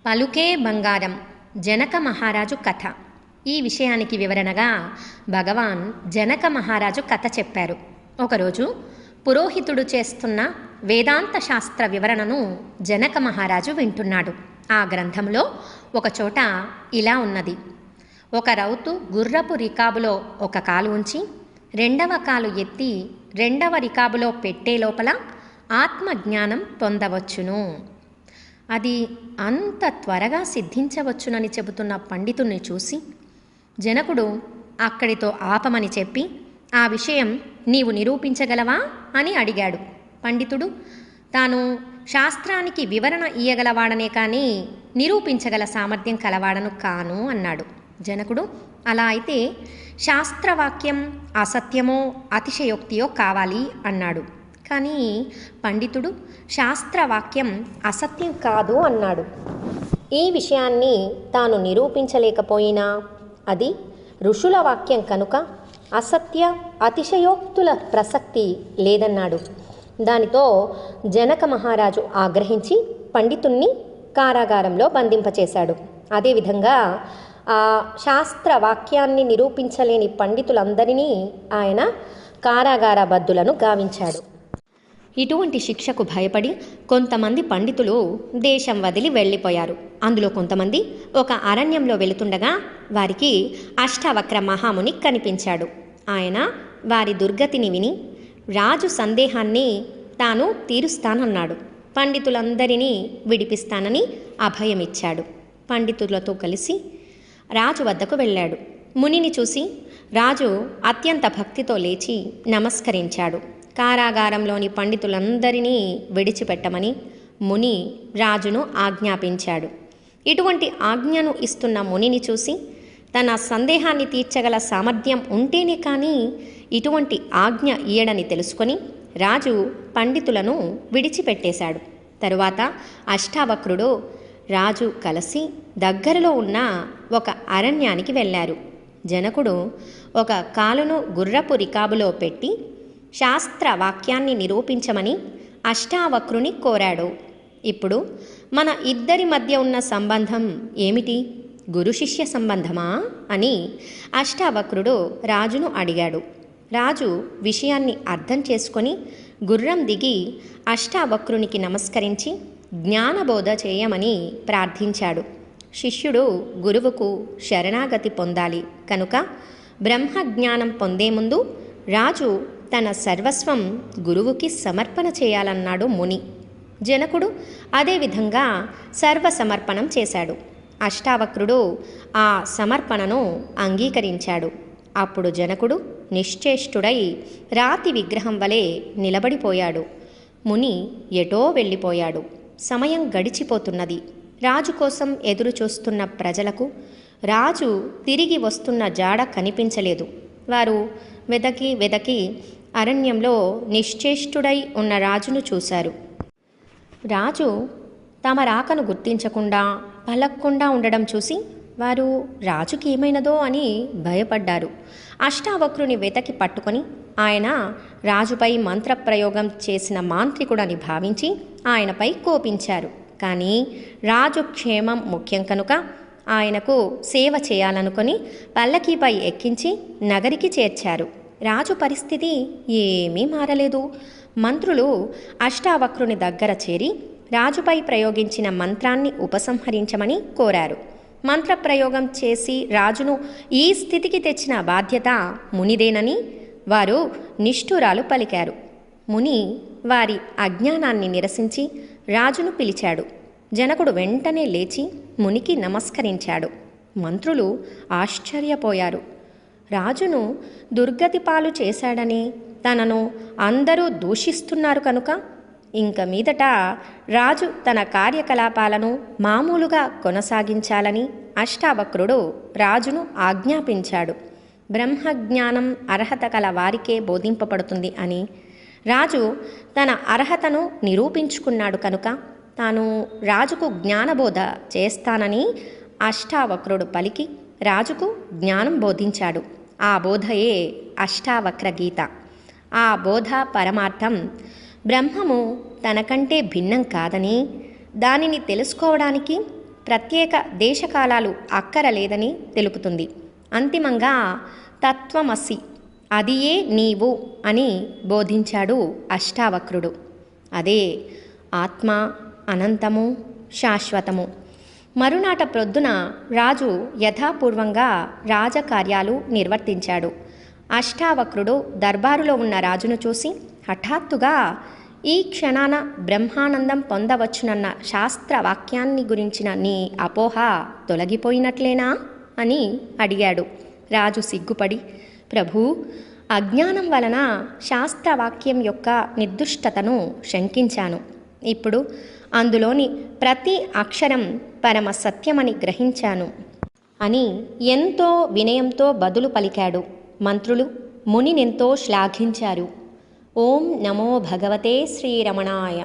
పలుకే బంగారం జనక మహారాజు కథ. ఈ విషయానికి వివరణగా భగవాన్ జనక మహారాజు కథ చెప్పారు. ఒకరోజు పురోహితుడు చేస్తున్న వేదాంత శాస్త్ర వివరణను జనక మహారాజు వింటున్నాడు. ఆ గ్రంథంలో ఒకచోట ఇలా ఉన్నది: ఒక రౌతు గుర్రపు రికాబులో ఒక కాలు ఉంచి రెండవ కాలు ఎత్తి రెండవ రికాబులో పెట్టే లోపల ఆత్మజ్ఞానం పొందవచ్చును. అది అంత త్వరగా సిద్ధించవచ్చునని చెబుతున్న పండితుణ్ణి చూసి జనకుడు అక్కడితో ఆపమని చెప్పి, ఆ విషయం నీవు నిరూపించగలవా అని అడిగాడు. పండితుడు తాను శాస్త్రానికి వివరణ ఇయ్యగలవాడనే కానీ నిరూపించగల సామర్థ్యం కలవాడను కాను అన్నాడు. జనకుడు అలా అయితే శాస్త్రవాక్యం అసత్యమో అతిశయోక్తియో కావాలి అన్నాడు. కానీ పండితుడు శాస్త్రవాక్యం అసత్యం కాదు అన్నాడు. ఈ విషయాన్ని తాను నిరూపించలేకపోయినా అది ఋషుల వాక్యం కనుక అసత్య అతిశయోక్తుల ప్రసక్తి లేదన్నాడు. దానితో జనక మహారాజు ఆగ్రహించి పండితుణ్ణి కారాగారంలో బంధింపచేశాడు. అదేవిధంగా ఆ శాస్త్ర వాక్యాన్ని నిరూపించలేని పండితులందరినీ ఆయన కారాగార బద్దులను గావించాడు. ఇటువంటి శిక్షకు భయపడి కొంతమంది పండితులు దేశం వదిలి వెళ్ళిపోయారు. అందులో కొంతమంది ఒక అరణ్యంలో వెళుతుండగా వారికి అష్టావక్ర మహాముని కనిపించాడు. ఆయన వారి దుర్గతిని విని రాజు సందేహాన్ని తాను తీరుస్తానన్నాడు. పండితులందరినీ విడిపిస్తానని అభయమిచ్చాడు. పండితులతో కలిసి రాజు వద్దకు వెళ్ళాడు. మునిని చూసి రాజు అత్యంత భక్తితో లేచి నమస్కరించాడు. కారాగారంలోని పండితులందరినీ విడిచిపెట్టమని ముని రాజును ఆజ్ఞాపించాడు. ఇటువంటి ఆజ్ఞను ఇస్తున్న మునిని చూసి తన సందేహాన్ని తీర్చగల సామర్థ్యం ఉంటేనే కానీ ఇటువంటి ఆజ్ఞ ఇయ్యడని తెలుసుకొని రాజు పండితులను విడిచిపెట్టేశాడు. తరువాత అష్టావక్రుడు రాజు కలిసి దగ్గరలో ఉన్న ఒక అరణ్యానికి వెళ్ళారు. జనకుడు ఒక కాలును గుర్రపు రికాబులో పెట్టి శాస్త్ర వాక్యాన్ని నిరూపించమని అష్టావక్రుని కోరాడు. ఇప్పుడు మన ఇద్దరి మధ్య ఉన్న సంబంధం ఏమిటి? గురు శిష్య సంబంధమా అని అష్టావక్రుడు రాజును అడిగాడు. రాజు విషయాన్ని అర్థం చేసుకొని గుర్రం దిగి అష్టావక్రునికి నమస్కరించి జ్ఞానబోధ చేయమని ప్రార్థించాడు. శిష్యుడు గురువుకు శరణాగతి పొందాలి కనుక బ్రహ్మజ్ఞానం పొందే ముందు రాజు తన సర్వస్వం గురువుకి సమర్పణ చేయాలన్నాడు ముని. జనకుడు అదేవిధంగా సర్వసమర్పణం చేశాడు. అష్టావక్రుడు ఆ సమర్పణను అంగీకరించాడు. అప్పుడు జనకుడు నిశ్చేష్టుడై రాతి విగ్రహం వలె నిలబడిపోయాడు. ముని ఎటో వెళ్ళిపోయాడు. సమయం గడిచిపోతున్నది. రాజు కోసం ఎదురు చూస్తున్న ప్రజలకు రాజు తిరిగి వస్తున్న జాడ కనిపించలేదు. వారు వెదకి అరణ్యంలో నిశ్చేష్టుడై ఉన్న రాజును చూశారు. రాజు తమ రాకను గుర్తించకుండా పలక్కుండా ఉండడం చూసి వారు రాజుకి ఏమైనదో అని భయపడ్డారు. అష్టావక్రుని వెతకి పట్టుకొని ఆయన రాజుపై మంత్రప్రయోగం చేసిన మాంత్రికుడని భావించి ఆయనపై కోపించారు. కానీ రాజు క్షేమం ముఖ్యం కనుక ఆయనకు సేవ చేయాలనుకొని పల్లకీపై ఎక్కించి నగరికి చేర్చారు. రాజు పరిస్థితి ఏమీ మారలేదు. మంత్రులు అష్టావక్రుని దగ్గర చేరి రాజుపై ప్రయోగించిన మంత్రాన్ని ఉపసంహరించమని కోరారు. మంత్రప్రయోగం చేసి రాజును ఈ స్థితికి తెచ్చిన బాధ్యత మునిదేనని వారు నిష్ఠురాలు పలికారు. ముని వారి అజ్ఞానాన్ని నిరసించి రాజును పిలిచాడు. జనకుడు వెంటనే లేచి మునికి నమస్కరించాడు. మంత్రులు ఆశ్చర్యపోయారు. రాజును దుర్గతి పాలు చేశాడని తనను అందరూ దూషిస్తున్నారు కనుక ఇంక మీదట రాజు తన కార్యకలాపాలను మామూలుగా కొనసాగించాలని అష్టావక్రుడు రాజును ఆజ్ఞాపించాడు. బ్రహ్మజ్ఞానం అర్హత కల వారికే బోధింపబడుతుంది అని రాజు తన అర్హతను నిరూపించుకున్నాడు కనుక తాను రాజుకు జ్ఞానబోధ చేస్తానని అష్టావక్రుడు పలికి రాజుకు జ్ఞానం బోధించాడు. ఆ బోధయే అష్టావక్ర గీత. ఆ బోధ పరమార్థం బ్రహ్మము తనకంటే భిన్నం కాదని దానిని తెలుసుకోవడానికి ప్రత్యేక దేశకాలాలు అక్కరలేదని తెలుపుతుంది. అంతిమంగా తత్వమసి, అదియే నీవు అని బోధించాడు అష్టావక్రుడు. అదే ఆత్మ, అనంతము, శాశ్వతము. మరునాట ప్రొద్దున రాజు యథాపూర్వంగా రాజకార్యాలు నిర్వర్తించాడు. అష్టావక్రుడు దర్బారులో ఉన్న రాజును చూసి హఠాత్తుగా, ఈ క్షణాన బ్రహ్మానందం పొందవచ్చునన్న శాస్త్రవాక్యాన్ని గురించిన నీ అపోహ తొలగిపోయినట్లేనా అని అడిగాడు. రాజు సిగ్గుపడి, ప్రభూ, అజ్ఞానం వలన శాస్త్రవాక్యం యొక్క నిర్దుష్టతను శంకించాను. ఇప్పుడు అందులోని ప్రతి అక్షరం పరమ సత్యమని గ్రహించాను అని ఎంతో వినయంతో బదులు పలికాడు. మంత్రులు మునినెంతో శ్లాఘించారు. ఓం నమో భగవతే శ్రీరమణాయ.